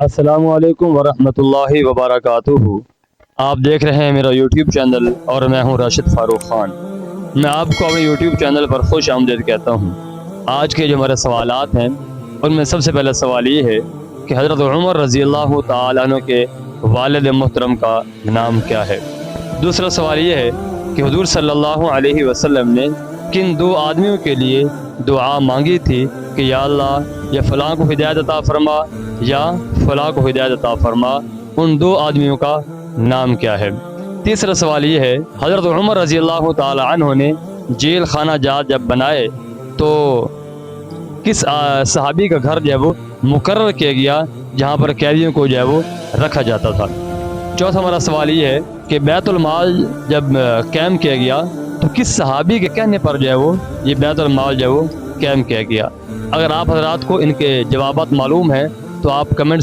अस्सलामु अलैकुम वरहमतुल्लाहि वबरकातुहू। आप देख रहे हैं मेरा यूट्यूब चैनल और मैं हूं राशिद फारूक ख़ान। मैं आपको अपने यूट्यूब चैनल पर खुश आमदीद कहता हूं। आज के जो हमारे सवालात हैं उनमें सबसे पहला सवाल ये है कि हज़रत उमर रज़ी अल्लाह तआला अन्हु के वालिद मोहतरम का नाम क्या है। दूसरा सवाल ये है कि हुज़ूर सल्लल्लाहु अलैहि वसल्लम ने किन दो आदमियों के लिए दुआ मांगी थी कि या अल्लाह या फ़लाँ को हिदायत अता फरमा या फ़लाँ को हिदायत अता फरमा, उन दो आदमियों का नाम क्या है। तीसरा सवाल ये है हज़रत उमर रज़ी अल्लाह तआला अन्हु ने जेल खाना जात जब बनाए तो किस सहाबी का घर जो है वो मुकर्रर किया गया जहाँ पर कैदियों को जो है वो रखा जाता था। चौथा हमारा सवाल ये है कि बैतुल माल जब कैम किया गया तो किस सहाबी के कहने पर जो है वो ये बैतुल माल जो है वो कैम किया गया। अगर आप हजरात को इनके जवाबात मालूम हैं तो आप कमेंट से